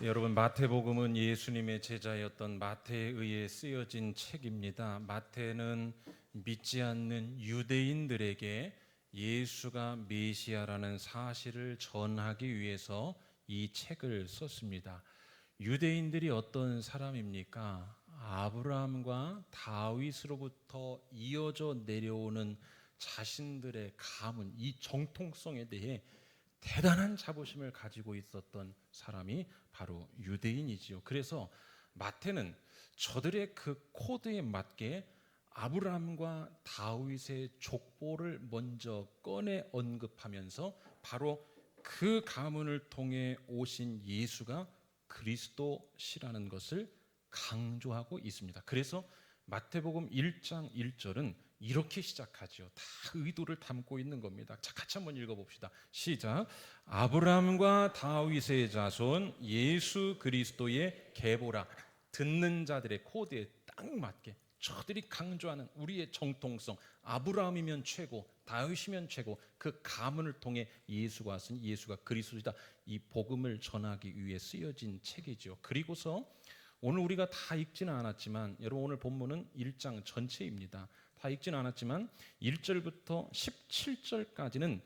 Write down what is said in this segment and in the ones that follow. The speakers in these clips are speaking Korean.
여러분, 마태복음은 예수님의 제자였던 마태에 의해 쓰여진 책입니다. 마태는 믿지 않는 유대인들에게 예수가 메시아라는 사실을 전하기 위해서 이 책을 썼습니다. 유대인들이 어떤 사람입니까? 아브라함과 다윗으로부터 이어져 내려오는 자신들의 가문, 이 정통성에 대해 대단한 자부심을 가지고 있었던 사람이 바로 유대인이지요. 그래서 마태는 저들의 그 코드에 맞게 아브라함과 다윗의 족보를 먼저 꺼내 언급하면서 바로 그 가문을 통해 오신 예수가 그리스도시라는 것을 강조하고 있습니다. 그래서 마태복음 1장 1절은 이렇게 시작하죠. 다 의도를 담고 있는 겁니다. 자, 같이 한번 읽어봅시다. 시작. 아브라함과 다윗의 자손 예수 그리스도의 계보라. 듣는 자들의 코드에 딱 맞게 저들이 강조하는 우리의 정통성, 아브라함이면 최고, 다윗이면 최고, 그 가문을 통해 예수가 왔으니 예수가 그리스도이다, 이 복음을 전하기 위해 쓰여진 책이죠. 그리고서 오늘 우리가 다 읽지는 않았지만, 여러분 오늘 본문은 1장 전체입니다. 다 읽지는 않았지만 1절부터 17절까지는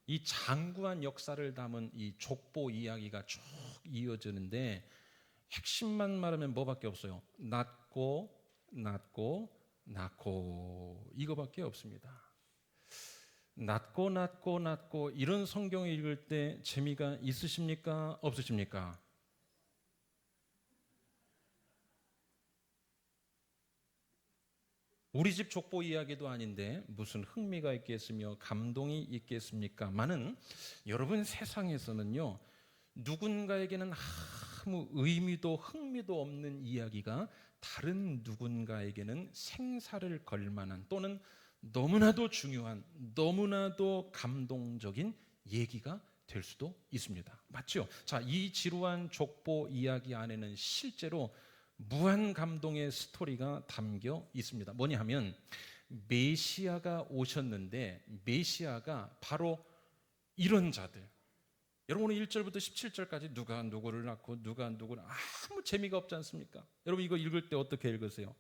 이 장구한 역사를 담은 이 족보 이야기가 쭉 이어지는데, 핵심만 말하면 뭐밖에 없어요? 낳고 낳고 낳고, 이거밖에 없습니다. 낳고 낳고 낳고, 이런 성경을 읽을 때 재미가 있으십니까? 없으십니까? 우리 집 족보 이야기도 아닌데 무슨 흥미가 있겠으며 감동이 있겠습니까? 많은 여러분, 세상에서는요, 누군가에게는 아무 의미도 흥미도 없는 이야기가 다른 누군가에게는 생사를 걸 만한, 또는 너무나도 중요한, 너무나도 감동적인 얘기가 될 수도 있습니다. 맞죠? 자, 이 지루한 족보 이야기 안에는 실제로 무한 감동의 스토리가 담겨 있습니다. 뭐냐 하면 메시아가 오셨는데, 메시아가 바로 이런 자들, 여러분 오늘 1절부터 17절까지 누가 누구를 낳고 누가 누구를, 아무 재미가 없지 않습니까? 여러분 이거 읽을 때 어떻게 읽으세요?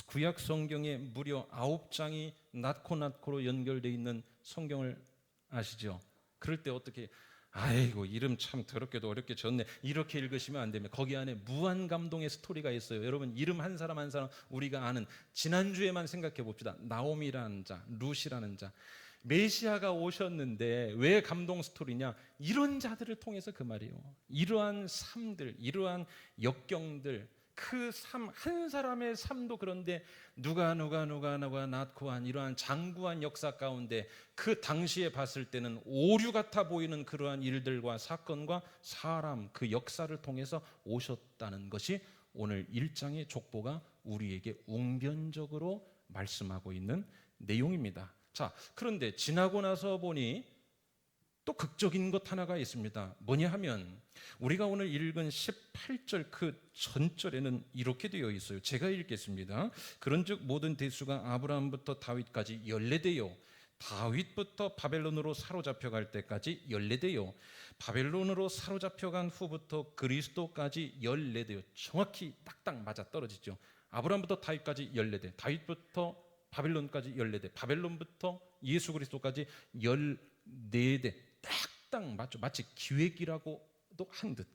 구약 성경에 무려 9장이 낳고 낳고로 연결되어 있는 성경을 아시죠? 그럴 때 어떻게, 아이고 이름 참 더럽게도 어렵게 졌네, 이렇게 읽으시면 안 됩니다. 거기 안에 무한 감동의 스토리가 있어요. 여러분 이름 한 사람 한 사람 우리가 아는, 지난주에만 생각해 봅시다. 나오미라는 자, 룻이라는 자, 메시아가 오셨는데 왜 감동 스토리냐? 이런 자들을 통해서 그 말이에요. 이러한 삶들, 이러한 역경들, 그 삶, 한 사람의 삶도 그런데 누가 낳고 한 이러한 장구한 역사 가운데 그 당시에 봤을 때는 오류 같아 보이는 그러한 일들과 사건과 사람, 그 역사를 통해서 오셨다는 것이 오늘 1장의 족보가 우리에게 웅변적으로 말씀하고 있는 내용입니다. 자, 그런데 지나고 나서 보니 또 극적인 것 하나가 있습니다. 뭐냐 하면 우리가 오늘 읽은 18절 그 전절에는 이렇게 되어 있어요. 제가 읽겠습니다. 그런즉 모든 대수가 아브라함부터 다윗까지 연례되어 다윗부터 바벨론으로 사로잡혀갈 때까지 연례되어 바벨론으로 사로잡혀간 후부터 그리스도까지 연례되어, 정확히 딱딱 맞아 떨어지죠. 아브라함부터 다윗까지 연례돼, 다윗부터 바벨론까지 연례돼, 바벨론부터 예수 그리스도까지 14대, 딱딱 맞죠. 마치 기획이라고도 한 듯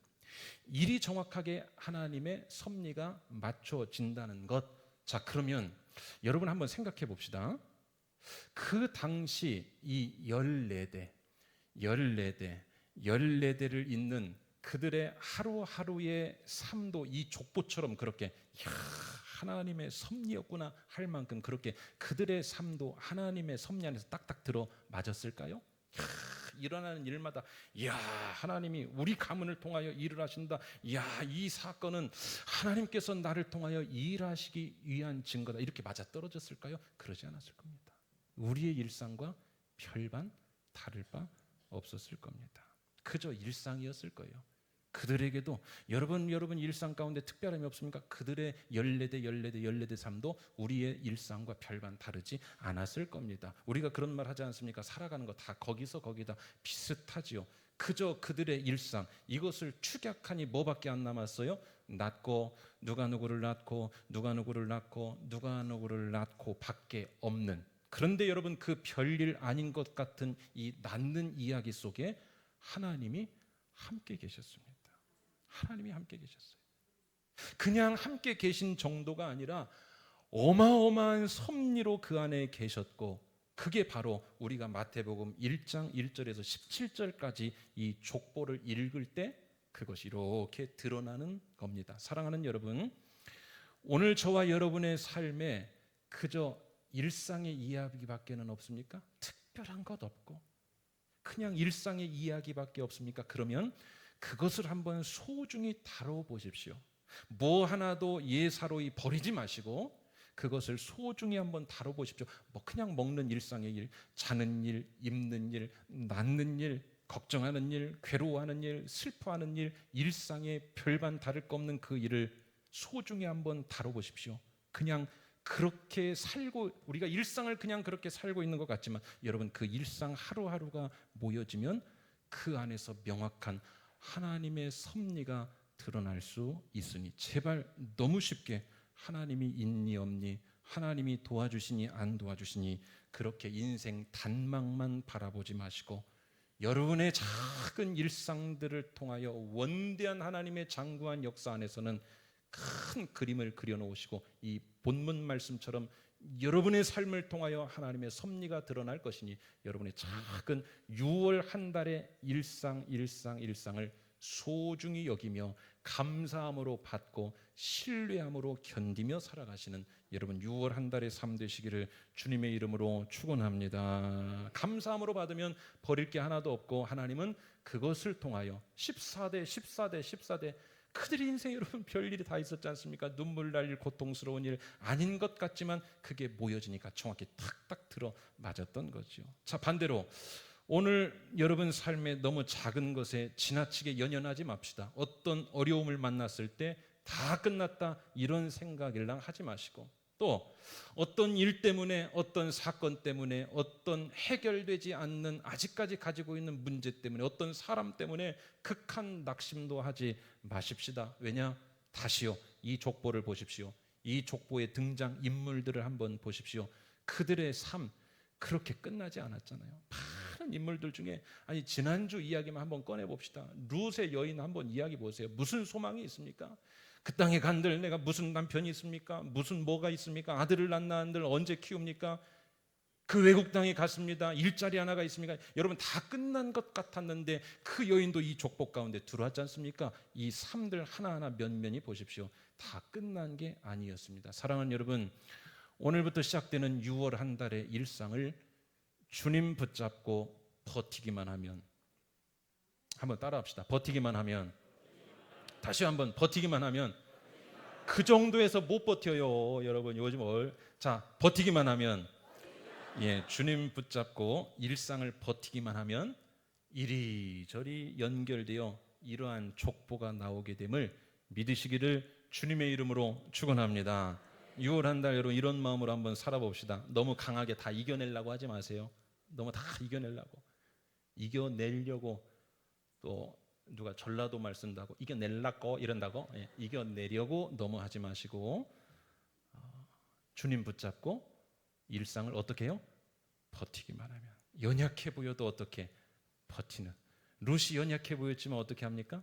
일이 정확하게 하나님의 섭리가 맞춰진다는 것. 자, 그러면 여러분 한번 생각해 봅시다. 그 당시 이 14대를 잇는 그들의 하루하루의 삶도 이 족보처럼 그렇게, 이야, 하나님의 섭리였구나 할 만큼 그렇게 그들의 삶도 하나님의 섭리 안에서 딱딱 들어 맞았을까요? 일어나는 일마다, 이야, 하나님이 우리 가문을 통하여 일을 하신다, 이야, 이 사건은 하나님께서 나를 통하여 일하시기 위한 증거다, 이렇게 맞아떨어졌을까요? 그러지 않았을 겁니다. 우리의 일상과 별반 다를 바 없었을 겁니다. 그저 일상이었을 거예요. 그들에게도 여러분 일상 가운데 특별함이 없습니까? 그들의 14대 삶도 우리의 일상과 별반 다르지 않았을 겁니다. 우리가 그런 말 하지 않습니까? 살아가는 거 다 거기서 거기다 비슷하지요. 그저 그들의 일상, 이것을 축약하니 뭐밖에 안 남았어요? 낳고 누가 누구를 낳고 누가 누구를 낳고 누가 누구를 낳고 밖에 없는. 그런데 여러분, 그 별일 아닌 것 같은 이 낳는 이야기 속에 하나님이 함께 계셨습니다. 하나님이 함께 계셨어요. 그냥 함께 계신 정도가 아니라 어마어마한 섭리로 그 안에 계셨고, 그게 바로 우리가 마태복음 1장 1절에서 17절까지 이 족보를 읽을 때 그것이 이렇게 드러나는 겁니다. 사랑하는 여러분, 오늘 저와 여러분의 삶에 그저 일상의 이야기밖에는 없습니까? 특별한 것 없고 그냥 일상의 이야기밖에 없습니까? 그러면 그것을 한번 소중히 다뤄보십시오. 뭐 하나도 예사로이 버리지 마시고 그것을 소중히 한번 다뤄보십시오. 뭐 그냥 먹는 일상의 일, 자는 일, 입는 일, 낳는 일, 걱정하는 일, 괴로워하는 일, 슬퍼하는 일, 일상의 별반 다를 거 없는 그 일을 소중히 한번 다뤄보십시오. 그냥 그렇게 살고, 우리가 일상을 그냥 그렇게 살고 있는 것 같지만 여러분, 그 일상 하루하루가 모여지면 그 안에서 명확한 하나님의 섭리가 드러날 수 있으니 제발 너무 쉽게 하나님이 있니 없니, 하나님이 도와주시니 안 도와주시니 그렇게 인생 단막만 바라보지 마시고 여러분의 작은 일상들을 통하여 원대한 하나님의 장구한 역사 안에서는 큰 그림을 그려놓으시고 이 본문 말씀처럼 여러분의 삶을 통하여 하나님의 섭리가 드러날 것이니 여러분의 작은 6월 한 달의 일상을 소중히 여기며 감사함으로 받고 신뢰함으로 견디며 살아가시는 여러분 6월 한 달의 삶 되시기를 주님의 이름으로 축원합니다. 감사함으로 받으면 버릴 게 하나도 없고 하나님은 그것을 통하여 14대 그들의 인생에 여러분 별일이 다 있었지 않습니까? 눈물 날 일, 고통스러운 일 아닌 것 같지만 그게 모여지니까 정확히 탁탁 들어 맞았던 거죠. 자, 반대로 오늘 여러분 삶에 너무 작은 것에 지나치게 연연하지 맙시다. 어떤 어려움을 만났을 때 다 끝났다 이런 생각이랑 하지 마시고, 또 어떤 일 때문에, 어떤 사건 때문에, 어떤 해결되지 않는 아직까지 가지고 있는 문제 때문에, 어떤 사람 때문에 극한 낙심도 하지 마십시다. 왜냐? 다시요, 이 족보를 보십시오. 이 족보의 등장 인물들을 한번 보십시오. 그들의 삶 그렇게 끝나지 않았잖아요. 많은 인물들 중에, 아니 지난주 이야기만 한번 꺼내봅시다. 룻의 여인 한번 이야기 보세요. 무슨 소망이 있습니까? 그 땅에 간들 내가 무슨 남편이 있습니까? 무슨 뭐가 있습니까? 아들을 낳나 한들 언제 키웁니까? 그 외국 땅에 갔습니다. 일자리 하나가 있습니까? 여러분 다 끝난 것 같았는데 그 여인도 이 족보 가운데 들어왔지 않습니까? 이 삶들 하나하나 면면히 보십시오. 다 끝난 게 아니었습니다. 사랑하는 여러분, 오늘부터 시작되는 6월 한 달의 일상을 주님 붙잡고 버티기만 하면, 한번 따라합시다. 버티기만 하면, 다시 한번 버티기만 하면, 그 정도에서 못 버텨요 여러분. 요즘 자, 버티기만 하면, 예, 주님 붙잡고 일상을 버티기만 하면 이리저리 연결되어 이러한 족보가 나오게 됨을 믿으시기를 주님의 이름으로 축원합니다. 6월 한 달 여러분 이런 마음으로 한번 살아봅시다. 너무 강하게 다 이겨내려고 하지 마세요. 너무 다 이겨내려고 또 누가 전라도 말 쓴다고 이겨내려고 이런다고, 예, 이겨내려고 너무 하지 마시고 주님 붙잡고 일상을 어떻게 해요? 버티기만 하면. 연약해 보여도 어떻게 버티는, 룻이 연약해 보였지만 어떻게 합니까?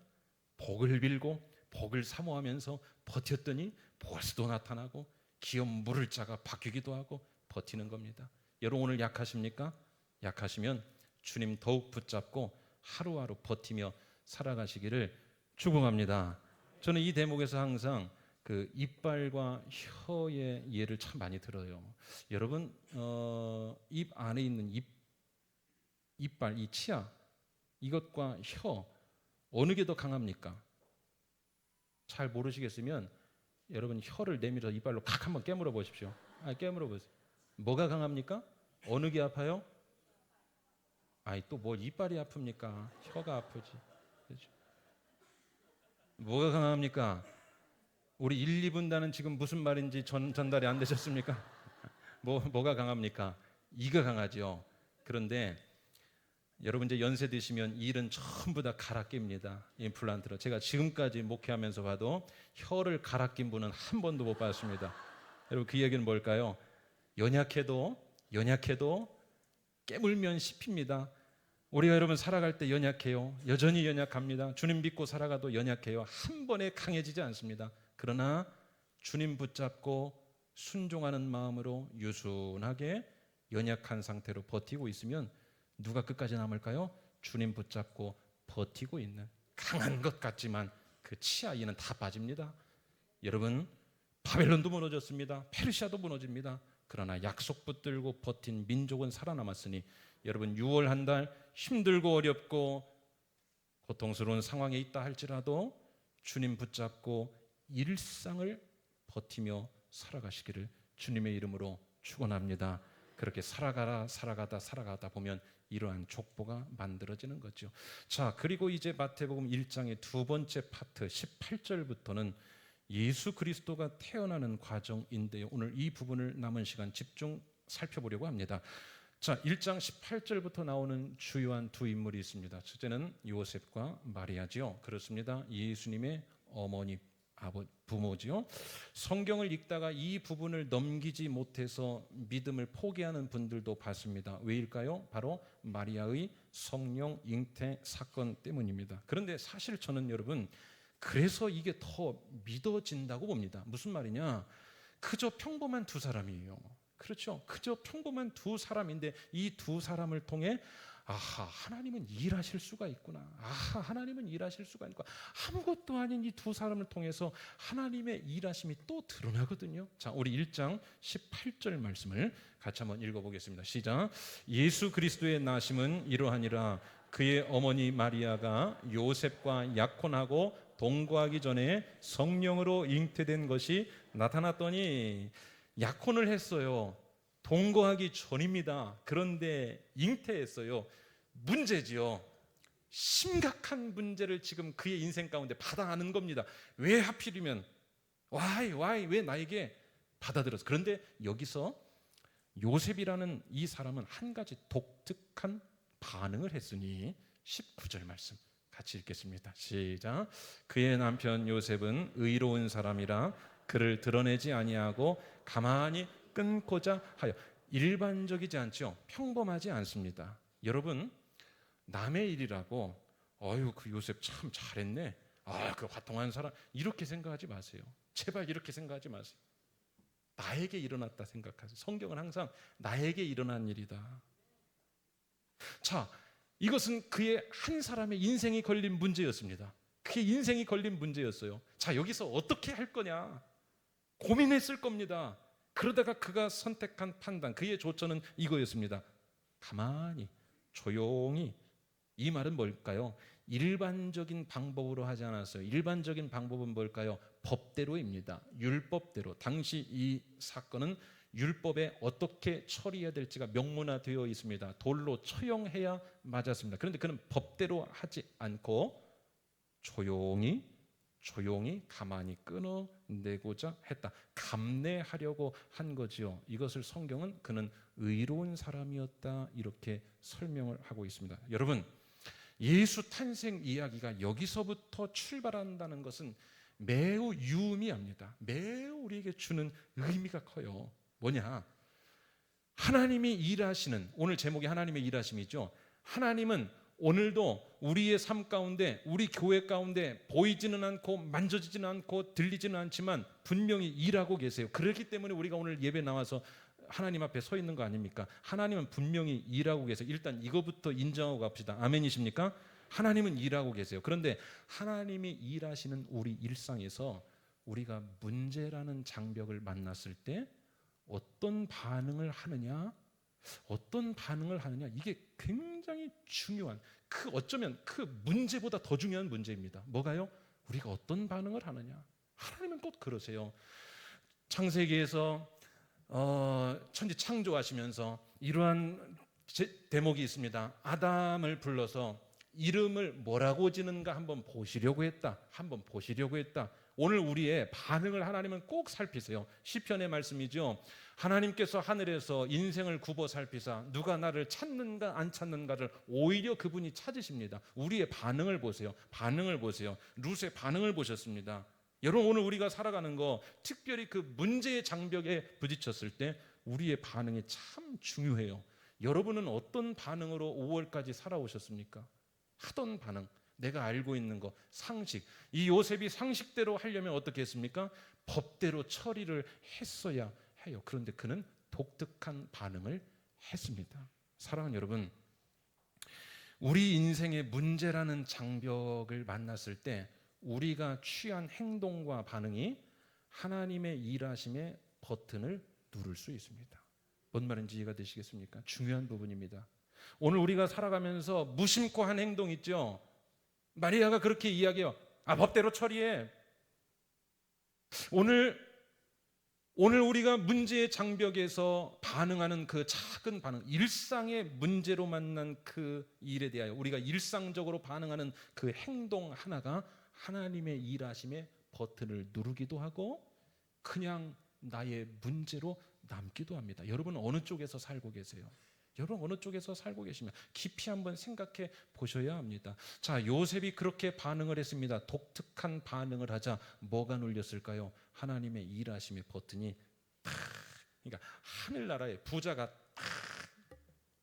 복을 빌고 복을 사모하면서 버텼더니 보아스도 나타나고 기업 물을 자가 바뀌기도 하고 버티는 겁니다. 여러분 오늘 약하십니까? 약하시면 주님 더욱 붙잡고 하루하루 버티며 살아가시기를 축복합니다. 저는 이 대목에서 항상 그 이빨과 혀의 예를 참 많이 들어요. 여러분 입 안에 있는 이빨, 이 치아, 이것과 혀 어느 게 더 강합니까? 잘 모르시겠으면 여러분 혀를 내밀어서 이빨로 칵 한번 깨물어 보십시오. 깨물어 보세요. 뭐가 강합니까? 어느 게 아파요? 또 뭐 이빨이 아픕니까? 혀가 아프지. 그렇죠? 뭐가 강합니까? 우리 1, 2분단은 지금 무슨 말인지 전달이 안 되셨습니까? 뭐가 강합니까? 이가 강하죠. 그런데 여러분 이제 연세 드시면 일은 전부 다 갈아 낍니다. 임플란트로. 제가 지금까지 목회하면서 봐도 혀를 갈아 낀 분은 한 번도 못 봤습니다. 여러분 그 얘기는 뭘까요? 연약해도 깨물면 씹힙니다. 우리가 여러분 살아갈 때 연약해요. 여전히 연약합니다. 주님 믿고 살아가도 연약해요. 한 번에 강해지지 않습니다. 그러나 주님 붙잡고 순종하는 마음으로 유순하게 연약한 상태로 버티고 있으면 누가 끝까지 남을까요? 주님 붙잡고 버티고 있는 강한 것 같지만 그 치아이는 다 빠집니다. 여러분 바벨론도 무너졌습니다. 페르시아도 무너집니다. 그러나 약속 붙들고 버틴 민족은 살아남았으니 여러분 6월 한 달 힘들고 어렵고 고통스러운 상황에 있다 할지라도 주님 붙잡고 일상을 버티며 살아가시기를 주님의 이름으로 축원합니다. 그렇게 살아가다 보면 이러한 족보가 만들어지는 거죠. 자, 그리고 이제 마태복음 1장의 두 번째 파트 18절부터는 예수 그리스도가 태어나는 과정인데요. 오늘 이 부분을 남은 시간 집중 살펴보려고 합니다. 자, 1장 18절부터 나오는 주요한 두 인물이 있습니다. 첫째는 요셉과 마리아지요. 그렇습니다. 예수님의 어머니, 부모지요. 성경을 읽다가 이 부분을 넘기지 못해서 믿음을 포기하는 분들도 봤습니다. 왜일까요? 바로 마리아의 성령 잉태 사건 때문입니다. 그런데 사실 저는 여러분 그래서 이게 더 믿어진다고 봅니다. 무슨 말이냐? 그저 평범한 두 사람이에요. 그렇죠? 그저 평범한 두 사람인데 이 두 사람을 통해 아하, 하나님은 일하실 수가 있구나. 아하, 하나님은 일하실 수가 있구나. 아무것도 아닌 이 두 사람을 통해서 하나님의 일하심이 또 드러나거든요. 자, 우리 1장 18절 말씀을 같이 한번 읽어보겠습니다. 시작. 예수 그리스도의 나심은 이러하니라. 그의 어머니 마리아가 요셉과 약혼하고 동거하기 전에 성령으로 잉태된 것이 나타났더니 약혼을 했어요. 동거하기 전입니다. 그런데 잉태했어요. 문제지요. 심각한 문제를 지금 그의 인생 가운데 받아가는 겁니다. 왜 하필이면 왜 나에게 받아들였어? 그런데 여기서 요셉이라는 이 사람은 한 가지 독특한 반응을 했으니 19절 말씀 같이 읽겠습니다. 시작. 그의 남편 요셉은 의로운 사람이라 그를 드러내지 아니하고 가만히 끊고자 하여. 일반적이지 않죠. 평범하지 않습니다. 여러분 남의 일이라고 그 요셉 참 잘했네. 그 화통한 사람 이렇게 생각하지 마세요. 제발 이렇게 생각하지 마세요. 나에게 일어났다 생각하세요. 성경은 항상 나에게 일어난 일이다. 자, 이것은 그의 한 사람의 인생이 걸린 문제였습니다. 그의 인생이 걸린 문제였어요. 자, 여기서 어떻게 할 거냐 고민했을 겁니다. 그러다가 그가 선택한 판단, 그의 조처는 이거였습니다. 가만히 조용히. 이 말은 뭘까요? 일반적인 방법으로 하지 않았어요. 일반적인 방법은 뭘까요? 법대로입니다. 율법대로. 당시 이 사건은 율법에 어떻게 처리해야 될지가 명문화되어 있습니다. 돌로 처형해야 맞았습니다. 그런데 그는 법대로 하지 않고 조용히 가만히 끊어내고자 했다. 감내하려고 한 거지요. 이것을 성경은 그는 의로운 사람이었다 이렇게 설명을 하고 있습니다. 여러분 예수 탄생 이야기가 여기서부터 출발한다는 것은 매우 유의미합니다. 매우 우리에게 주는 의미가 커요. 뭐냐? 하나님이 일하시는, 오늘 제목이 하나님의 일하심이죠. 하나님은 오늘도 우리의 삶 가운데, 우리 교회 가운데 보이지는 않고 만져지지는 않고 들리지는 않지만 분명히 일하고 계세요. 그렇기 때문에 우리가 오늘 예배 나와서 하나님 앞에 서 있는 거 아닙니까? 하나님은 분명히 일하고 계세요. 일단 이거부터 인정하고 갑시다. 아멘이십니까? 하나님은 일하고 계세요. 그런데 하나님이 일하시는 우리 일상에서 우리가 문제라는 장벽을 만났을 때 어떤 반응을 하느냐, 이게 굉장히 중요한, 어쩌면 그 문제보다 더 중요한 문제입니다. 뭐가요? 우리가 어떤 반응을 하느냐. 하나님은 꼭 그러세요. 창세기에서 천지 창조하시면서 이러한 대목이 있습니다. 아담을 불러서 이름을 뭐라고 지는가 한번 보시려고 했다. 오늘 우리의 반응을 하나님은 꼭 살피세요. 시편의 말씀이죠. 하나님께서 하늘에서 인생을 굽어 살피사 누가 나를 찾는가 안 찾는가를 오히려 그분이 찾으십니다. 우리의 반응을 보세요. 반응을 보세요. 룻의 반응을 보셨습니다. 여러분, 오늘 우리가 살아가는 거, 특별히 그 문제의 장벽에 부딪혔을 때 우리의 반응이 참 중요해요. 여러분은 어떤 반응으로 5월까지 살아오셨습니까? 하던 반응, 내가 알고 있는 거, 상식. 이 요셉이 상식대로 하려면 어떻게 했습니까? 법대로 처리를 했어야 해요. 그런데 그는 독특한 반응을 했습니다. 사랑하는 여러분, 우리 인생의 문제라는 장벽을 만났을 때 우리가 취한 행동과 반응이 하나님의 일하심의 버튼을 누를 수 있습니다. 뭔 말인지 이해가 되시겠습니까? 중요한 부분입니다. 오늘 우리가 살아가면서 무심코 한 행동 있죠. 마리아가 그렇게 이야기해요. 법대로 처리해. 오늘 우리가 문제의 장벽에서 반응하는 그 작은 반응, 일상의 문제로 만난 그 일에 대하여 우리가 일상적으로 반응하는 그 행동 하나가 하나님의 일하심의 버튼을 누르기도 하고 그냥 나의 문제로 남기도 합니다. 여러분 어느 쪽에서 살고 계세요? 여러분 어느 쪽에서 살고 계시면 깊이 한번 생각해 보셔야 합니다. 자, 요셉이 그렇게 반응을 했습니다. 독특한 반응을 하자 뭐가 눌렸을까요? 하나님의 일하심의 버튼이 탁, 그러니까 하늘나라의 부자가 탁,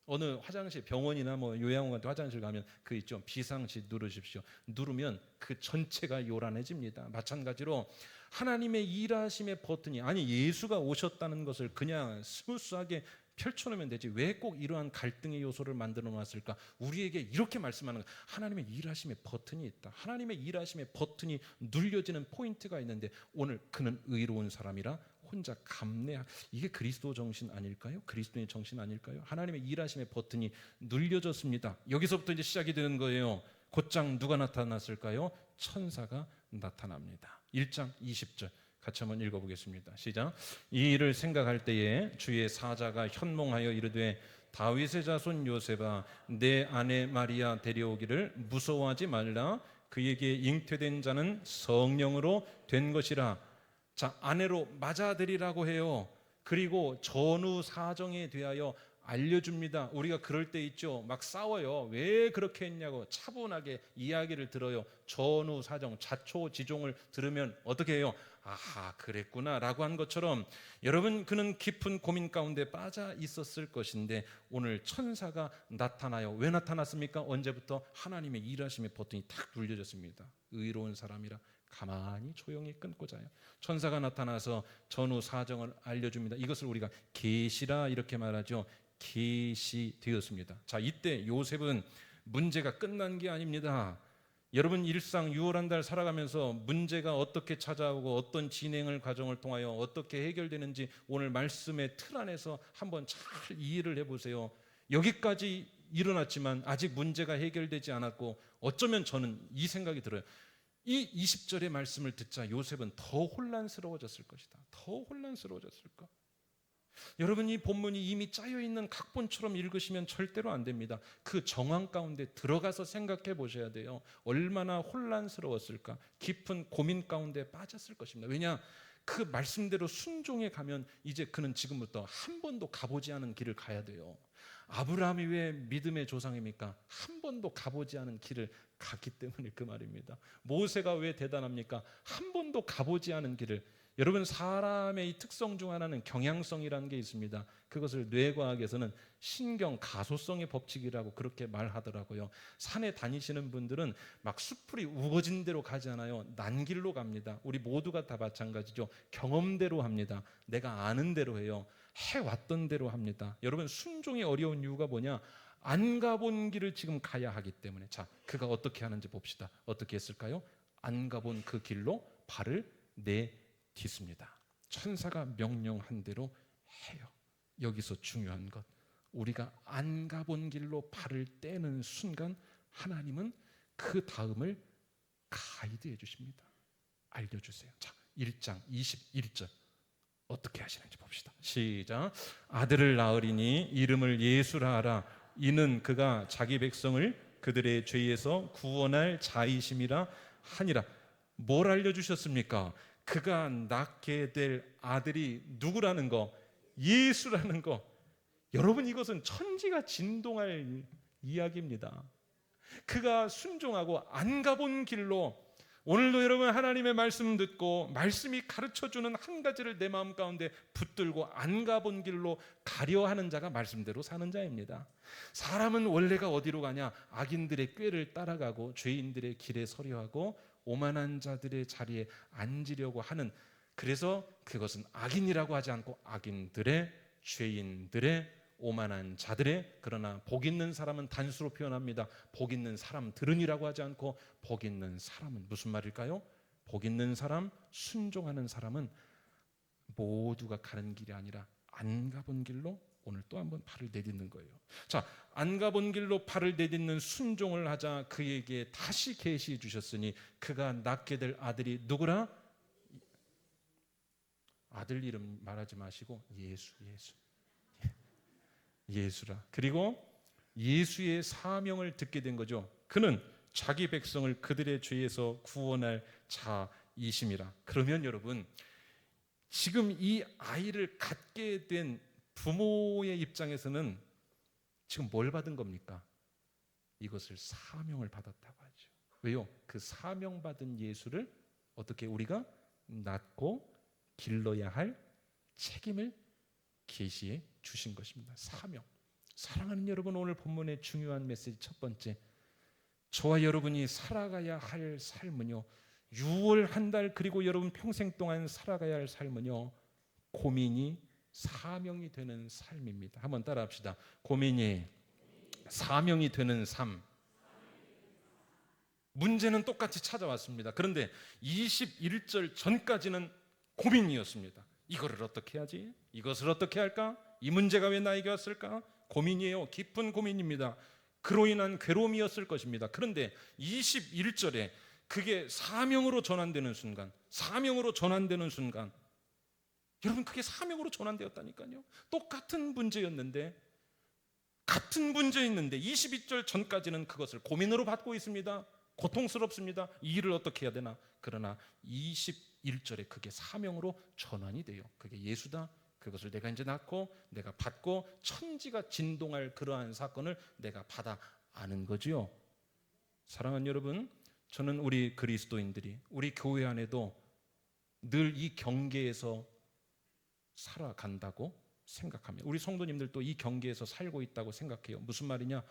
어느 화장실, 병원이나 뭐 요양원 같은 화장실 가면 그 있죠, 비상시 누르십시오. 누르면 그 전체가 요란해집니다. 마찬가지로 하나님의 일하심의 버튼이, 아니 예수가 오셨다는 것을 그냥 스무스하게 펼쳐놓으면 되지 왜 꼭 이러한 갈등의 요소를 만들어 놨을까? 우리에게 이렇게 말씀하는 거예요. 하나님의 일하심의 버튼이 있다. 하나님의 일하심의 버튼이 눌려지는 포인트가 있는데 오늘 그는 의로운 사람이라 혼자 감내하. 이게 그리스도 정신 아닐까요? 그리스도의 정신 아닐까요? 하나님의 일하심의 버튼이 눌려졌습니다. 여기서부터 이제 시작이 되는 거예요. 곧장 누가 나타났을까요? 천사가 나타납니다. 1장 20절 같이 한번 읽어보겠습니다. 시작. 이 일을 생각할 때에 주의 사자가 현몽하여 이르되 다윗의 자손 요셉아, 내 아내 마리아 데려오기를 무서워하지 말라. 그에게 잉태된 자는 성령으로 된 것이라. 자, 아내로 맞아들이라고 해요. 그리고 전후 사정에 대하여 알려줍니다. 우리가 그럴 때 있죠. 막 싸워요. 왜 그렇게 했냐고 차분하게 이야기를 들어요. 전후 사정, 자초지종을 들으면 어떻게 해요? 아하, 그랬구나 라고 한 것처럼 여러분, 그는 깊은 고민 가운데 빠져 있었을 것인데 오늘 천사가 나타나요. 왜 나타났습니까? 언제부터? 하나님의 일하심의 버튼이 탁 눌려졌습니다. 의로운 사람이라 가만히 조용히 끊고 자요. 천사가 나타나서 전후 사정을 알려줍니다. 이것을 우리가 계시라 이렇게 말하죠. 계시되었습니다. 자, 이때 요셉은 문제가 끝난 게 아닙니다. 여러분, 일상 6월 한 달 살아가면서 문제가 어떻게 찾아오고 어떤 진행을 과정을 통하여 어떻게 해결되는지 오늘 말씀의 틀 안에서 한번 잘 이해를 해보세요. 여기까지 일어났지만 아직 문제가 해결되지 않았고 어쩌면 저는 이 생각이 들어요. 이 20절의 말씀을 듣자 요셉은 더 혼란스러워졌을 것이다. 더 혼란스러워졌을까? 여러분, 이 본문이 이미 짜여있는 각본처럼 읽으시면 절대로 안 됩니다. 그 정황 가운데 들어가서 생각해 보셔야 돼요. 얼마나 혼란스러웠을까? 깊은 고민 가운데 빠졌을 것입니다. 왜냐? 그 말씀대로 순종해 가면 이제 그는 지금부터 한 번도 가보지 않은 길을 가야 돼요. 아브라함이 왜 믿음의 조상입니까? 한 번도 가보지 않은 길을 갔기 때문에 그 말입니다. 모세가 왜 대단합니까? 한 번도 가보지 않은 길을. 여러분, 사람의 이 특성 중 하나는 경향성이라는 게 있습니다. 그것을 뇌과학에서는 신경 가소성의 법칙이라고 그렇게 말하더라고요. 산에 다니시는 분들은 막 숲풀이 우거진 대로 가지 않아요. 난길로 갑니다. 우리 모두가 다 마찬가지죠. 경험대로 합니다. 내가 아는 대로 해요. 해왔던 대로 합니다. 여러분, 순종이 어려운 이유가 뭐냐? 안 가본 길을 지금 가야 하기 때문에. 자, 그가 어떻게 하는지 봅시다. 어떻게 했을까요? 안 가본 그 길로 발을 내딛습니다. 천사가 명령한 대로 해요. 여기서 중요한 것, 우리가 안 가본 길로 발을 떼는 순간 하나님은 그 다음을 가이드해 주십니다. 알려주세요. 자, 1장 21절 어떻게 하시는지 봅시다. 시작. 아들을 낳으리니 이름을 예수라 하라. 이는 그가 자기 백성을 그들의 죄에서 구원할 자이심이라 하니라. 뭘 알려주셨습니까? 그가 낳게 될 아들이 누구라는 거, 예수라는 거. 여러분, 이것은 천지가 진동할 이야기입니다. 그가 순종하고 안 가본 길로, 오늘도 여러분 하나님의 말씀 듣고 말씀이 가르쳐주는 한 가지를 내 마음 가운데 붙들고 안 가본 길로 가려 하는 자가 말씀대로 사는 자입니다. 사람은 원래가 어디로 가냐? 악인들의 꾀를 따라가고 죄인들의 길에 서려하고 오만한 자들의 자리에 앉으려고 하는, 그래서 그것은 악인이라고 하지 않고 악인들의, 죄인들의, 오만한 자들의, 그러나 복 있는 사람은 단수로 표현합니다. 복 있는 사람들은이라고 하지 않고 복 있는 사람은, 무슨 말일까요? 복 있는 사람, 순종하는 사람은 모두가 가는 길이 아니라 안 가본 길로 오늘 또 한번 발을 내딛는 거예요. 자, 안 가본 길로 발을 내딛는 순종을 하자 그에게 다시 계시해 주셨으니 그가 낳게 될 아들이 누구라? 아들 이름 말하지 마시고 예수라. 그리고 예수의 사명을 듣게 된 거죠. 그는 자기 백성을 그들의 죄에서 구원할 자이심이라. 그러면 여러분, 지금 이 아이를 갖게 된 부모의 입장에서는 지금 뭘 받은 겁니까? 이것을 사명을 받았다고 하죠. 왜요? 그 사명받은 예수를 어떻게 우리가 낳고 길러야 할 책임을 계시해 주신 것입니다. 사명. 사랑하는 여러분, 오늘 본문의 중요한 메시지 첫 번째, 저와 여러분이 살아가야 할 삶은요, 6월 한 달 그리고 여러분 평생 동안 살아가야 할 삶은요, 고민이 사명이 되는 삶입니다. 한번 따라합시다. 고민이 사명이 되는 삶. 문제는 똑같이 찾아왔습니다. 그런데 21절 전까지는 고민이었습니다. 이거를 어떻게 하지? 이것을 어떻게 할까? 이 문제가 왜 나에게 왔을까? 고민이에요. 깊은 고민입니다. 그로 인한 괴로움이었을 것입니다. 그런데 21절에 그게 사명으로 전환되는 순간, 사명으로 전환되는 순간, 여러분, 그게 사명으로 전환되었다니까요. 똑같은 문제였는데, 같은 문제였는데 22절 전까지는 그것을 고민으로 받고 있습니다. 고통스럽습니다. 이 일을 어떻게 해야 되나? 그러나 21절에 그게 사명으로 전환이 돼요. 그게 예수다. 그것을 내가 이제 낳고 내가 받고 천지가 진동할 그러한 사건을 내가 받아 아는 거지요. 사랑하는 여러분, 저는 우리 그리스도인들이 우리 교회 안에도 늘 이 경계에서 살아간다고 생각합니다. 우리 성도님들도 이 경계에서 살고 있다고 생각해요. 무슨 말이냐?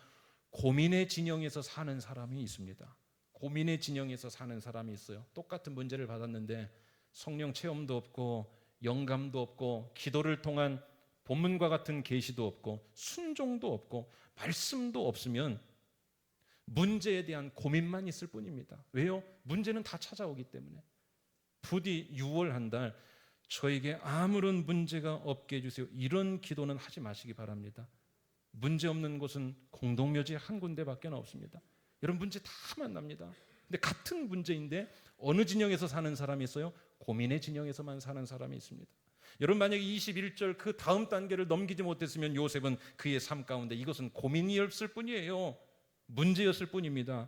고민의 진영에서 사는 사람이 있습니다. 고민의 진영에서 사는 사람이 있어요. 똑같은 문제를 받았는데 성령 체험도 없고 영감도 없고 기도를 통한 본문과 같은 계시도 없고 순종도 없고 말씀도 없으면 문제에 대한 고민만 있을 뿐입니다. 왜요? 문제는 다 찾아오기 때문에. 부디 6월 한 달 저에게 아무런 문제가 없게 해주세요, 이런 기도는 하지 마시기 바랍니다. 문제 없는 곳은 공동묘지 한 군데밖에 없습니다. 여러분, 문제 다 만납니다. 근데 같은 문제인데 어느 진영에서 사는 사람이 있어요? 고민의 진영에서만 사는 사람이 있습니다. 여러분, 만약에 21절 그 다음 단계를 넘기지 못했으면 요셉은 그의 삶 가운데 이것은 고민이었을 뿐이에요. 문제였을 뿐입니다.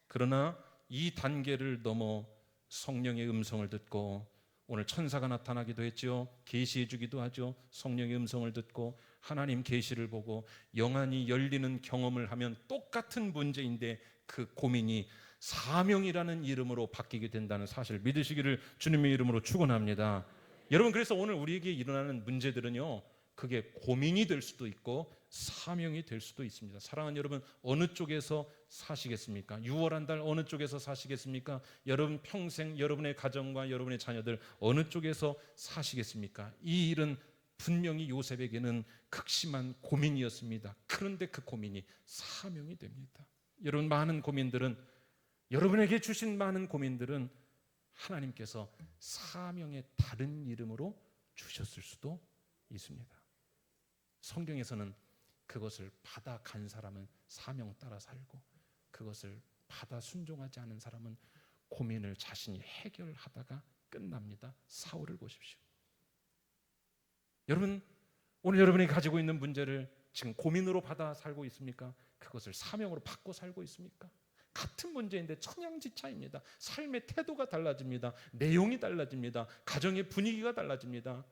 그러나 이 단계를 넘어 성령의 음성을 듣고, 오늘 천사가 나타나기도 했죠. 계시해 주기도 하죠. 성령의 음성을 듣고 하나님 계시를 보고 영안이 열리는 경험을 하면 똑같은 문제인데 그 고민이 사명이라는 이름으로 바뀌게 된다는 사실 믿으시기를 주님의 이름으로 축원합니다. 여러분, 그래서 오늘 우리에게 일어나는 문제들은요, 그게 고민이 될 수도 있고 사명이 될 수도 있습니다. 사랑하는 여러분, 어느 쪽에서 사시겠습니까? 6월 한 달 어느 쪽에서 사시겠습니까? 여러분 평생 여러분의 가정과 여러분의 자녀들 어느 쪽에서 사시겠습니까? 이 일은 분명히 요셉에게는 극심한 고민이었습니다. 그런데 그 고민이 사명이 됩니다. 여러분, 많은 고민들은, 여러분에게 주신 많은 고민들은 하나님께서 사명의 다른 이름으로 주셨을 수도 있습니다. 성경에서는 그것을 받아간 사람은 사명 따라 살고, 그것을 받아 순종하지 않은 사람은 고민을 자신이 해결하다가 끝납니다. 사울을 보십시오. 여러분, 오늘 여러분이 가지고 있는 문제를 지금 고민으로 받아 살고 있습니까? 그것을 사명으로 받고 살고 있습니까? 같은 문제인데 천양지차입니다. 삶의 태도가 달라집니다. 내용이 달라집니다. 가정의 분위기가 달라집니다.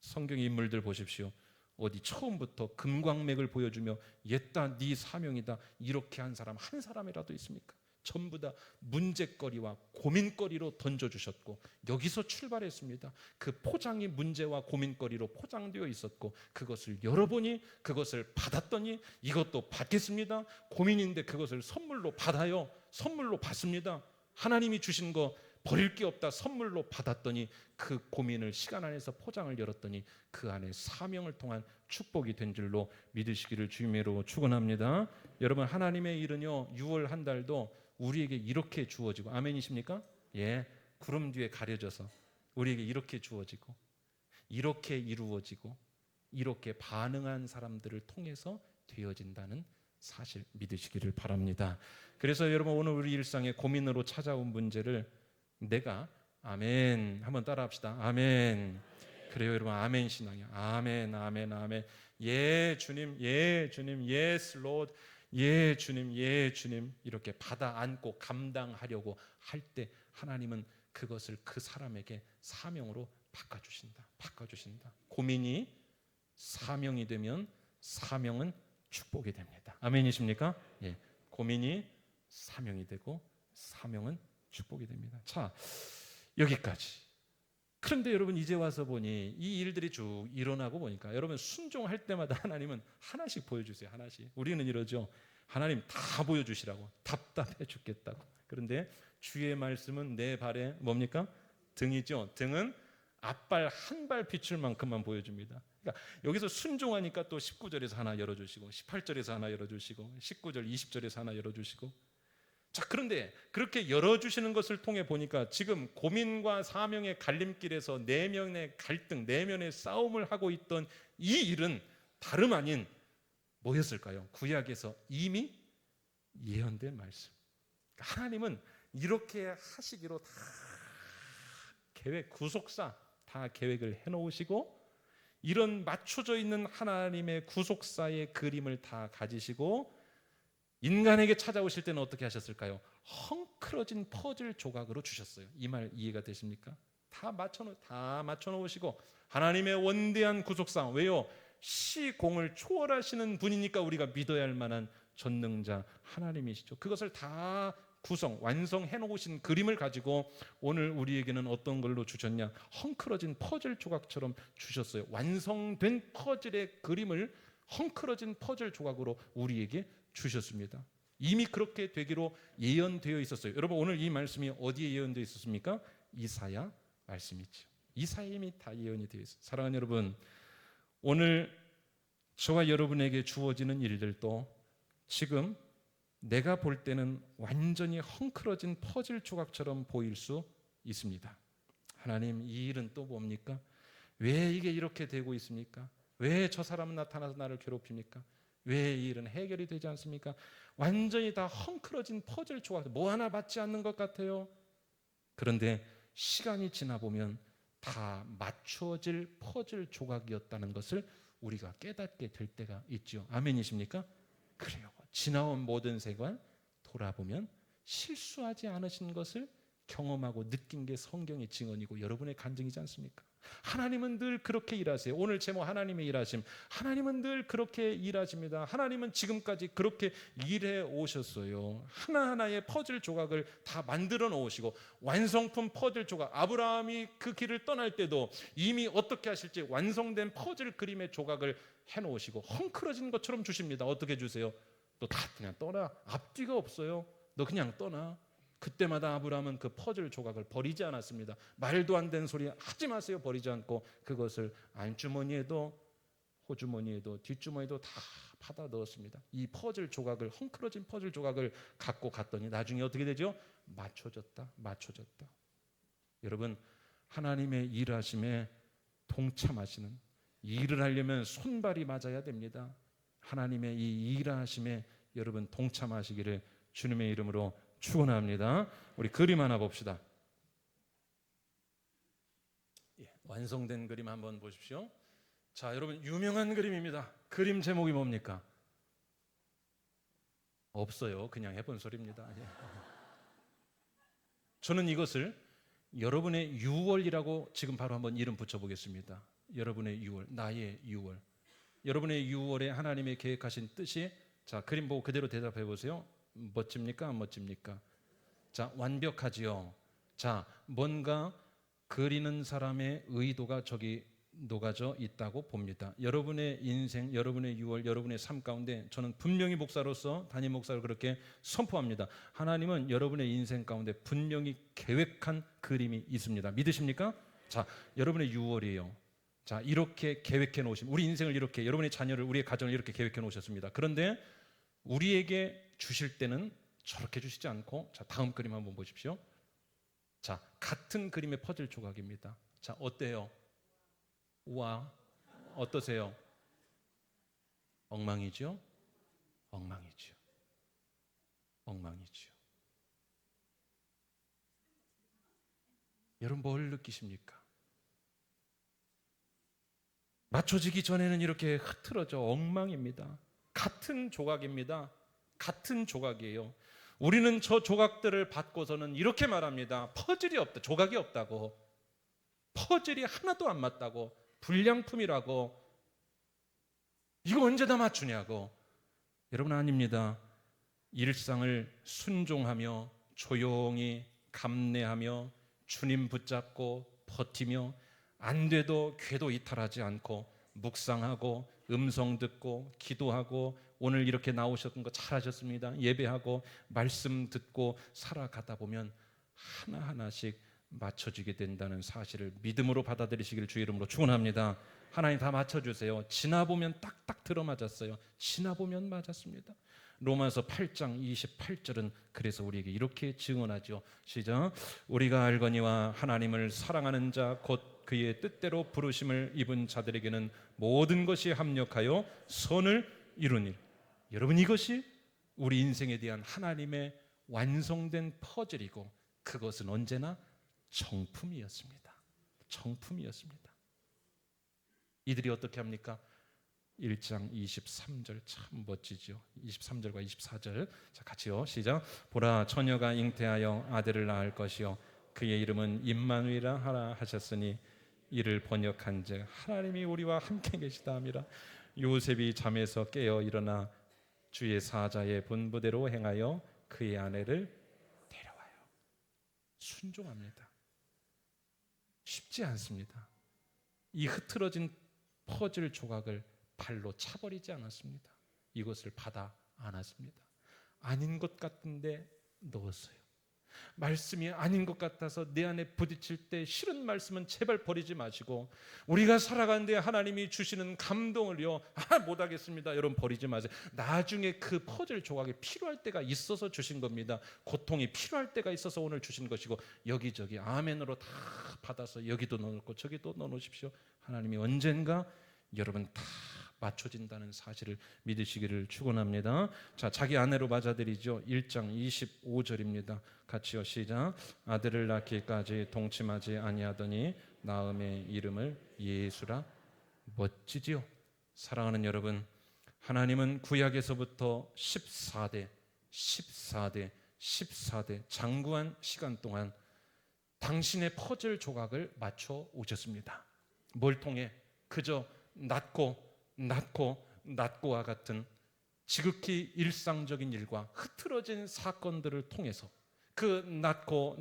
성경 인물들 보십시오. 어디 처음부터 금광맥을 보여주며 옛다 네 사명이다 이렇게 한 사람 한 사람이라도 있습니까? 전부 다 문제거리와 고민거리로 던져주셨고 여기서 출발했습니다. 그 포장이 문제와 고민거리로 포장되어 있었고 그것을 열어보니 그것을 받았더니 이것도 받겠습니다. 고민인데 그것을 선물로 받아요. 선물로 받습니다. 하나님이 주신 거 버릴 게 없다 선물로 받았더니 그 고민을 시간 안에서 포장을 열었더니 그 안에 사명을 통한 축복이 된 줄로 믿으시기를 주님으로 축원합니다. 여러분 하나님의 일은요 6월 한 달도 우리에게 이렇게 주어지고 아멘이십니까? 예, 구름 뒤에 가려져서 우리에게 이렇게 주어지고 이렇게 이루어지고 이렇게 반응한 사람들을 통해서 되어진다는 사실 믿으시기를 바랍니다. 그래서 여러분 오늘 우리 일상에 고민으로 찾아온 문제를 내가 아멘 한번 따라합시다. 아멘. 그래요 여러분 아멘 신앙이야. 아멘 아멘 아멘. 예 주님 예 주님 예스 로드 예 주님 예 주님 이렇게 받아 안고 감당하려고 할 때 하나님은 그것을 그 사람에게 사명으로 바꿔주신다. 고민이 사명이 되면 사명은 축복이 됩니다. 아멘이십니까? 예, 고민이 사명이 되고 사명은 축복이 됩니다. 자 여기까지. 그런데 여러분 이제 와서 보니 이 일들이 쭉 일어나고 보니까 여러분 순종할 때마다 하나님은 하나씩 보여주세요. 하나씩. 우리는 이러죠. 하나님 다 보여주시라고 답답해 죽겠다고. 그런데 주의 말씀은 내 발에 뭡니까? 등이죠. 등은 앞발 한 발 비출 만큼만 보여줍니다. 그러니까 여기서 순종하니까 또 19절에서 하나 열어주시고 18절에서 하나 열어주시고 19절 20절에서 하나 열어주시고 자 그런데 그렇게 열어주시는 것을 통해 보니까 지금 고민과 사명의 갈림길에서 내면의 갈등 내면의 싸움을 하고 있던 이 일은 다름 아닌 뭐였을까요? 구약에서 이미 예언된 말씀. 하나님은 이렇게 하시기로 다 계획 구속사 다 계획을 해놓으시고 이런 맞춰져 있는 하나님의 구속사의 그림을 다 가지시고 인간에게 찾아오실 때는 어떻게 하셨을까요? 헝클어진 퍼즐 조각으로 주셨어요. 이 말 이해가 되십니까? 다 맞춰놓으시고 하나님의 원대한 구속상 왜요? 시공을 초월하시는 분이니까 우리가 믿어야 할 만한 전능자 하나님이시죠. 그것을 다 완성해 놓으신 그림을 가지고 오늘 우리에게는 어떤 걸로 주셨냐? 헝클어진 퍼즐 조각처럼 주셨어요. 완성된 퍼즐의 그림을 헝클어진 퍼즐 조각으로 우리에게 주셨습니다. 이미 그렇게 되기로 예언되어 있었어요. 여러분 오늘 이 말씀이 어디에 예언되어 있었습니까? 이사야 말씀이죠. 이사야 이미 다 예언이 되어 있어요. 사랑하는 여러분 오늘 저와 여러분에게 주어지는 일들도 지금 내가 볼 때는 완전히 헝클어진 퍼즐 조각처럼 보일 수 있습니다. 하나님 이 일은 또 뭡니까? 왜 이게 이렇게 되고 있습니까? 왜 저 사람은 나타나서 나를 괴롭힙니까? 왜 이 일은 해결이 되지 않습니까? 완전히 다 헝클어진 퍼즐 조각 뭐 하나 맞지 않는 것 같아요. 그런데 시간이 지나 보면 다 맞춰질 퍼즐 조각이었다는 것을 우리가 깨닫게 될 때가 있죠. 아멘이십니까? 그래요. 지나온 모든 세관 돌아보면 실수하지 않으신 것을 경험하고 느낀 게 성경의 증언이고 여러분의 간증이지 않습니까? 하나님은 늘 그렇게 일하세요. 오늘 제목 하나님의 일하심. 하나님은 늘 그렇게 일하십니다. 하나님은 지금까지 그렇게 일해 오셨어요. 하나하나의 퍼즐 조각을 다 만들어 놓으시고 완성품 퍼즐 조각 아브라함이 그 길을 떠날 때도 이미 어떻게 하실지 완성된 퍼즐 그림의 조각을 해놓으시고 헝클어진 것처럼 주십니다. 어떻게 주세요? 너 다 그냥 떠나. 앞뒤가 없어요. 너 그냥 떠나. 그때마다 아브라함은 그 퍼즐 조각을 버리지 않았습니다. 말도 안 되는 소리 하지 마세요. 버리지 않고 그것을 안주머니에도 호주머니에도 뒷주머니에도 다 받아 넣었습니다. 이 퍼즐 조각을 헝클어진 퍼즐 조각을 갖고 갔더니 나중에 어떻게 되죠? 맞춰졌다. 여러분 하나님의 일하심에 동참하시는 일을 하려면 손발이 맞아야 됩니다. 하나님의 이 일하심에 여러분 동참하시기를 주님의 이름으로 축원합니다. 우리 그림 하나 봅시다. 완성된 그림 한번 보십시오. 자, 여러분 유명한 그림입니다. 그림 제목이 뭡니까? 없어요. 그냥 해본 소리입니다. 예. 저는 이것을 여러분의 6월이라고 지금 바로 한번 이름 붙여보겠습니다. 여러분의 6월, 나의 6월. 여러분의 6월에 하나님의 계획하신 뜻이, 자, 그림 보고 그대로 대답해 보세요. 멋집니까? 안 멋집니까? 자, 완벽하지요. 자, 뭔가 그리는 사람의 의도가 저기 녹아져 있다고 봅니다. 여러분의 인생, 여러분의 6월, 여러분의 삶 가운데 저는 분명히 목사로서, 담임 목사로 그렇게 선포합니다. 하나님은 여러분의 인생 가운데 분명히 계획한 그림이 있습니다. 믿으십니까? 자, 여러분의 6월이에요. 자, 이렇게 계획해 놓으신, 우리 인생을 이렇게, 여러분의 자녀를, 우리의 가정을 이렇게 계획해 놓으셨습니다. 그런데 우리에게 주실 때는 저렇게 주시지 않고, 자, 다음 그림 한번 보십시오. 자, 같은 그림의 퍼즐 조각입니다. 자, 어때요? 우와, 어떠세요? 엉망이죠? 엉망이죠. 엉망이죠. 여러분 뭘 느끼십니까? 맞춰지기 전에는 이렇게 흐트러져 엉망입니다. 같은 조각입니다. 같은 조각이에요. 우리는 저 조각들을 받고서는 이렇게 말합니다. 퍼즐이 없다. 조각이 없다고. 퍼즐이 하나도 안 맞다고. 불량품이라고. 이거 언제 다 맞추냐고. 여러분 아닙니다. 일상을 순종하며 조용히 감내하며 주님 붙잡고 버티며 안 돼도 궤도 이탈하지 않고 묵상하고 음성 듣고 기도하고 오늘 이렇게 나오셨던 거 잘하셨습니다. 예배하고 말씀 듣고 살아가다 보면 하나하나씩 맞춰지게 된다는 사실을 믿음으로 받아들이시기를 주의 이름으로 축원합니다. 하나님 다 맞춰주세요. 지나보면 딱딱 들어맞았어요. 지나보면 맞았습니다. 로마서 8장 28절은 그래서 우리에게 이렇게 증언하죠. 시작. 우리가 알거니와 하나님을 사랑하는 자 곧 그의 뜻대로 부르심을 입은 자들에게는 모든 것이 합력하여 선을 이루니. 여러분 이것이 우리 인생에 대한 하나님의 완성된 퍼즐이고 그것은 언제나 정품이었습니다. 정품이었습니다. 이들이 어떻게 합니까? 1장 23절 참 멋지죠. 23절과 24절 자 같이요. 시작. 보라 처녀가 잉태하여 아들을 낳을 것이요 그의 이름은 임마누엘이라 하라 하셨으니 이를 번역한즉 하나님이 우리와 함께 계시다 함이라. 요셉이 잠에서 깨어 일어나 주의 사자의 분부대로 행하여 그의 아내를 데려와요. 순종합니다. 쉽지 않습니다. 이 흐트러진 퍼즐 조각을 발로 차버리지 않았습니다. 이것을 받아 안았습니다. 아닌 것 같은데 넣었어요. 말씀이 아닌 것 같아서 내 안에 부딪힐 때 싫은 말씀은 제발 버리지 마시고 우리가 살아가는데 하나님이 주시는 감동을요 못하겠습니다. 여러분 버리지 마세요. 나중에 그 퍼즐 조각이 필요할 때가 있어서 주신 겁니다. 고통이 필요할 때가 있어서 오늘 주신 것이고 여기저기 아멘으로 다 받아서 여기도 넣어놓고 저기도 넣어놓으십시오. 하나님이 언젠가 여러분 다 맞춰진다는 사실을 믿으시기를 축원합니다. 자, 자기 아내로 맞아들이죠. 1장 25절입니다. 같이요. 시작. 아들을 낳기까지 동침하지 아니하더니 낳음의 이름을 예수라. 멋지지요. 사랑하는 여러분, 하나님은 구약에서부터 14대 장구한 시간 동안 당신의 퍼즐 조각을 맞춰 오셨습니다. 뭘 통해? 그저 낮고와 같은 지극히 일상적인 일과 흐트러진 사건들을 통해서 그 낮고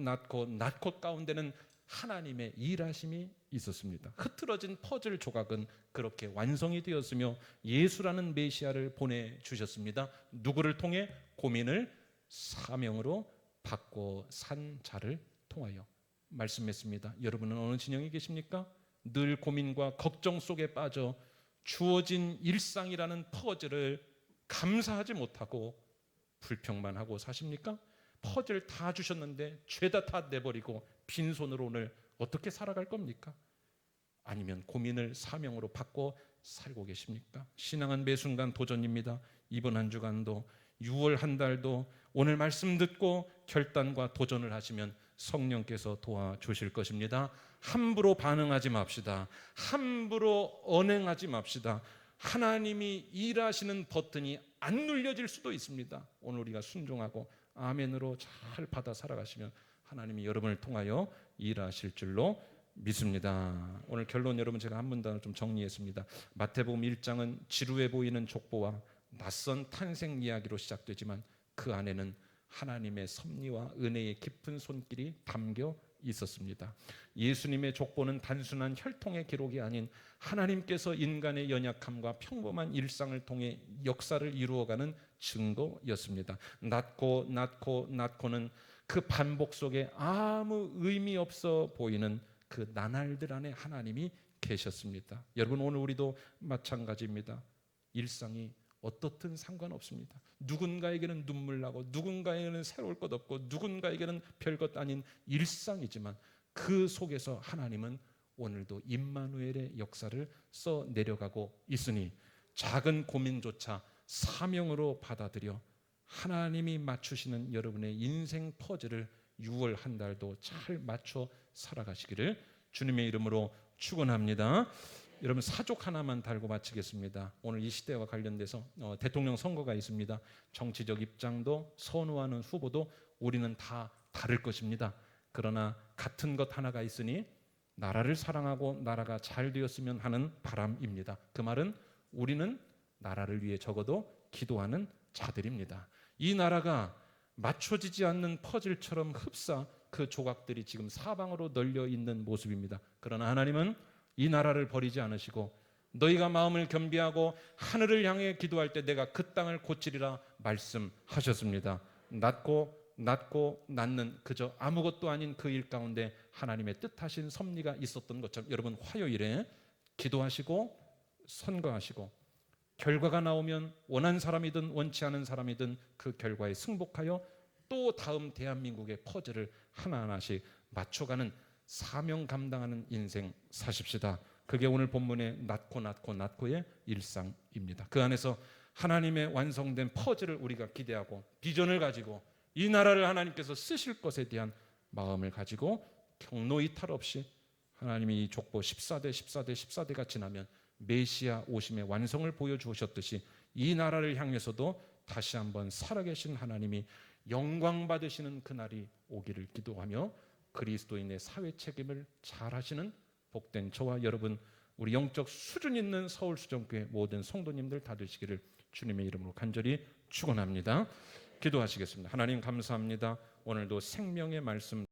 가운데는 하나님의 일하심이 있었습니다. 흐트러진 퍼즐 조각은 그렇게 완성이 되었으며 예수라는 메시아를 보내주셨습니다. 누구를 통해? 고민을 사명으로 받고 산 자를 통하여. 말씀했습니다. 여러분은 어느 진영에 계십니까? 늘 고민과 걱정 속에 빠져 주어진 일상이라는 퍼즐을 감사하지 못하고 불평만 하고 사십니까? 퍼즐 다 주셨는데 죄다 다 내버리고 빈손으로 오늘 어떻게 살아갈 겁니까? 아니면 고민을 사명으로 받고 살고 계십니까? 신앙은 매 순간 도전입니다. 이번 한 주간도 6월 한 달도 오늘 말씀 듣고 결단과 도전을 하시면 성령께서 도와주실 것입니다. 함부로 반응하지 맙시다. 함부로 언행하지 맙시다. 하나님이 일하시는 버튼이 안 눌려질 수도 있습니다. 오늘 우리가 순종하고 아멘으로 잘 받아 살아가시면 하나님이 여러분을 통하여 일하실 줄로 믿습니다. 오늘 결론 여러분 제가 한 문단을 좀 정리했습니다. 마태복음 1장은 지루해 보이는 족보와 낯선 탄생 이야기로 시작되지만 그 안에는 하나님의 섭리와 은혜의 깊은 손길이 담겨 있었습니다. 예수님의 족보는 단순한 혈통의 기록이 아닌 하나님께서 인간의 연약함과 평범한 일상을 통해 역사를 이루어가는 증거였습니다. 낳고는 그 반복 속에 아무 의미 없어 보이는 그 나날들 안에 하나님이 계셨습니다. 여러분 오늘 우리도 마찬가지입니다. 일상이 어떻든 상관없습니다. 누군가에게는 눈물 나고 누군가에게는 새로울 것 없고 누군가에게는 별것 아닌 일상이지만 그 속에서 하나님은 오늘도 임마누엘의 역사를 써 내려가고 있으니 작은 고민조차 사명으로 받아들여 하나님이 맞추시는 여러분의 인생 퍼즐을 6월 한 달도 잘 맞춰 살아가시기를 주님의 이름으로 축원합니다. 여러분 사족 하나만 달고 마치겠습니다. 오늘 이 시대와 관련돼서 대통령 선거가 있습니다. 정치적 입장도 선호하는 후보도 우리는 다 다를 것입니다. 그러나 같은 것 하나가 있으니 나라를 사랑하고 나라가 잘 되었으면 하는 바람입니다. 그 말은 우리는 나라를 위해 적어도 기도하는 자들입니다. 이 나라가 맞춰지지 않는 퍼즐처럼 흡사 그 조각들이 지금 사방으로 널려 있는 모습입니다. 그러나 하나님은 이 나라를 버리지 않으시고 너희가 마음을 겸비하고 하늘을 향해 기도할 때 내가 그 땅을 고치리라 말씀하셨습니다. 낳는 그저 아무것도 아닌 그 일 가운데 하나님의 뜻하신 섭리가 있었던 것처럼 여러분 화요일에 기도하시고 선거하시고 결과가 나오면 원한 사람이든 원치 않은 사람이든 그 결과에 승복하여 또 다음 대한민국의 퍼즐을 하나하나씩 맞춰가는 사명 감당하는 인생 사십시다. 그게 오늘 본문의 낳고의 일상입니다. 그 안에서 하나님의 완성된 퍼즐을 우리가 기대하고 비전을 가지고 이 나라를 하나님께서 쓰실 것에 대한 마음을 가지고 경로 이탈 없이 하나님이 이 족보 14대가 지나면 메시아 오심의 완성을 보여주셨듯이 이 나라를 향해서도 다시 한번 살아계신 하나님이 영광 받으시는 그날이 오기를 기도하며 그리스도인의 사회 책임을 잘 하시는 복된 저와 여러분 우리 영적 수준 있는 서울수정교회 모든 성도님들 다 되시기를 주님의 이름으로 간절히 축원합니다. 기도하시겠습니다. 하나님 감사합니다. 오늘도 생명의 말씀